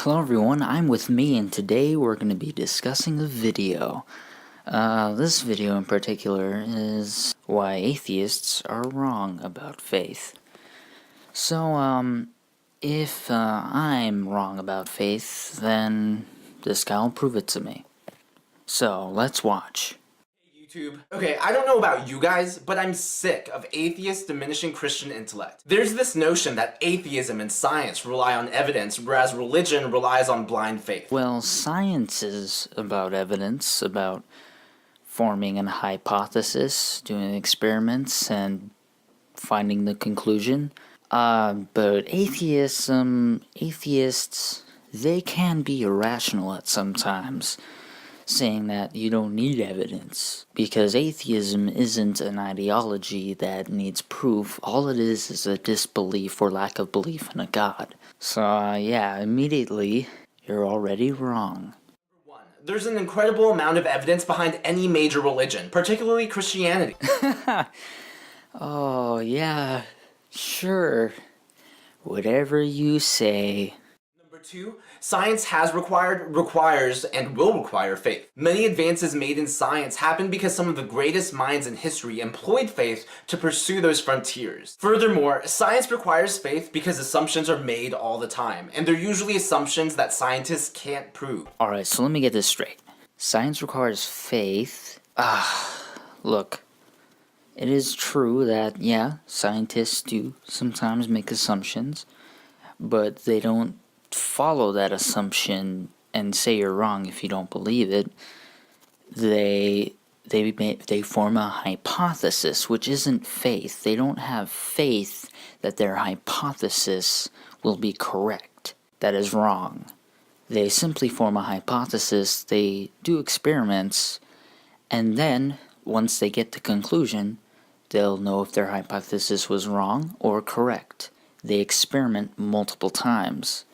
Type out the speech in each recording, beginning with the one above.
Hello everyone, I'm with me, and today we're going to be discussing a video. This video in particular is why atheists are wrong about faith. So, if I'm wrong about faith, then this guy will prove it to me. So, let's watch. YouTube. Okay, I don't know about you guys, but I'm sick of atheists diminishing Christian intellect. There's this notion that atheism and science rely on evidence, whereas religion relies on blind faith. Well, science is about evidence, about forming an hypothesis, doing experiments, and finding the conclusion. But atheists, they can be irrational at sometimes, saying that you don't need evidence, because atheism isn't an ideology that needs proof. All it is a disbelief or lack of belief in a god. So, yeah, immediately, you're already wrong. There's an incredible amount of evidence behind any major religion, particularly Christianity. Oh, yeah, sure. Whatever you say. Number 2, science requires, and will require faith. Many advances made in science happened because some of the greatest minds in history employed faith to pursue those frontiers. Furthermore, science requires faith because assumptions are made all the time, and they're usually assumptions that scientists can't prove. Alright, so let me get this straight. Science requires faith. Look. It is true that, yeah, scientists do sometimes make assumptions, but they don't follow that assumption and say you're wrong if you don't believe it. They form a hypothesis, which isn't faith. They don't have faith that their hypothesis will be correct. That is wrong. They simply form a hypothesis, they do experiments, and then, once they get to conclusion, they'll know if their hypothesis was wrong or correct. They experiment multiple times,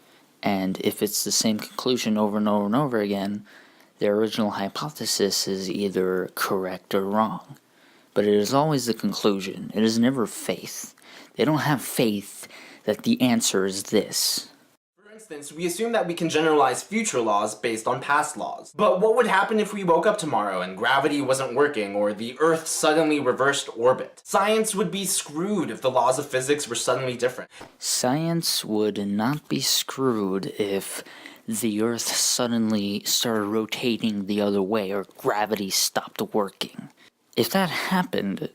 and if it's the same conclusion over and over and over again, their original hypothesis is either correct or wrong. But it is always the conclusion. It is never faith. They don't have faith that the answer is this. For instance, we assume that we can generalize future laws based on past laws. But what would happen if we woke up tomorrow and gravity wasn't working, or the Earth suddenly reversed orbit? Science would be screwed if the laws of physics were suddenly different. Science would not be screwed if the Earth suddenly started rotating the other way or gravity stopped working. If that happened,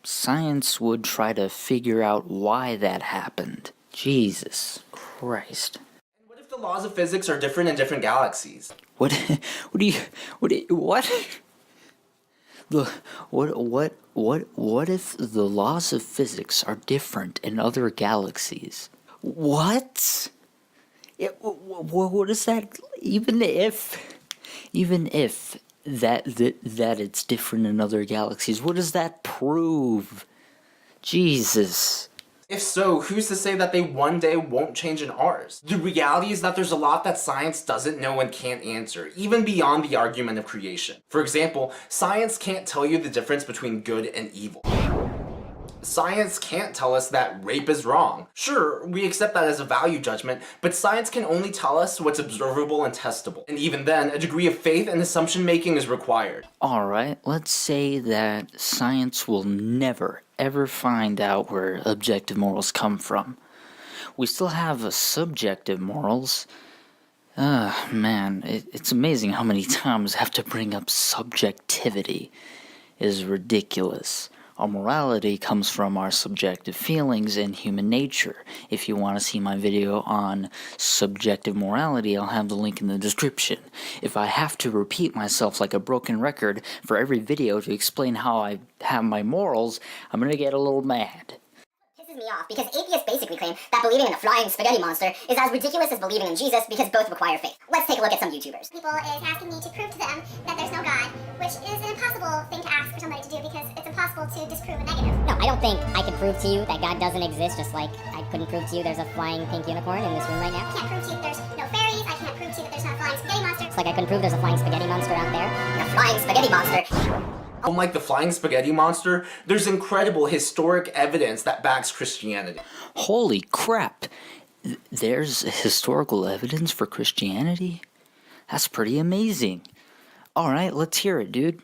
science would try to figure out why that happened. Jesus Christ. And what if the laws of physics are different in different galaxies? What if the laws of physics are different in other galaxies? What? What is that? Even if that it's different in other galaxies, what does that prove? Jesus. If so, who's to say that they one day won't change in ours? The reality is that there's a lot that science doesn't know and can't answer, even beyond the argument of creation. For example, science can't tell you the difference between good and evil. Science can't tell us that rape is wrong. Sure, we accept that as a value judgment, but science can only tell us what's observable and testable. And even then, a degree of faith and assumption making is required. Alright, let's say that science will never, ever find out where objective morals come from. We still have subjective morals. Man, it's amazing how many times I have to bring up subjectivity. It is ridiculous. Our morality comes from our subjective feelings and human nature. If you want to see my video on subjective morality, I'll have the link in the description. If I have to repeat myself like a broken record for every video to explain how I have my morals, I'm gonna get a little mad. Me off because atheists basically claim that believing in a flying spaghetti monster is as ridiculous as believing in Jesus because both require faith. Let's take a look at some YouTubers. People is asking me to prove to them that there's no God, which is an impossible thing to ask for somebody to do because it's impossible to disprove a negative. No, I don't think I can prove to you that God doesn't exist, just like I couldn't prove to you there's a flying pink unicorn in this room right now. I can't prove to you that there's no fairies, I can't prove to you that there's not a flying spaghetti monster. It's like I couldn't prove there's a flying spaghetti monster out there. And a flying spaghetti monster. Unlike the flying spaghetti monster, there's incredible historic evidence that backs Christianity. Holy crap! There's historical evidence for Christianity? That's pretty amazing. Alright, let's hear it, dude.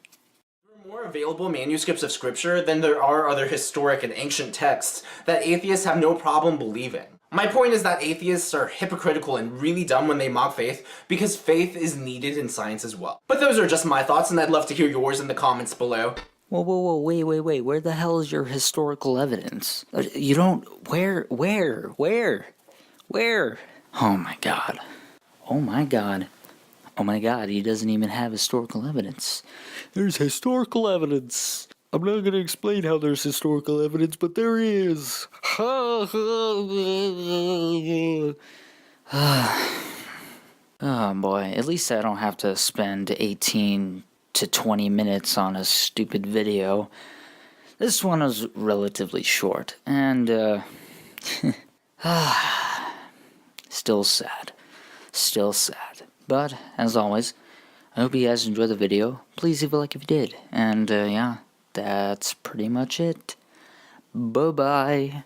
There are more available manuscripts of scripture than there are other historic and ancient texts that atheists have no problem believing. My point is that atheists are hypocritical and really dumb when they mock faith, because faith is needed in science as well. But those are just my thoughts, and I'd love to hear yours in the comments below. Whoa, wait, where the hell is your historical evidence? You don't, where? Oh my god, he doesn't even have historical evidence. There's historical evidence. I'm not gonna explain how there's historical evidence, but there is. Oh boy, at least I don't have to spend 18 to 20 minutes on a stupid video. This one was relatively short, and still sad. But, as always, I hope you guys enjoyed the video. Please leave a like if you did. And, yeah, that's pretty much it. Bye-bye.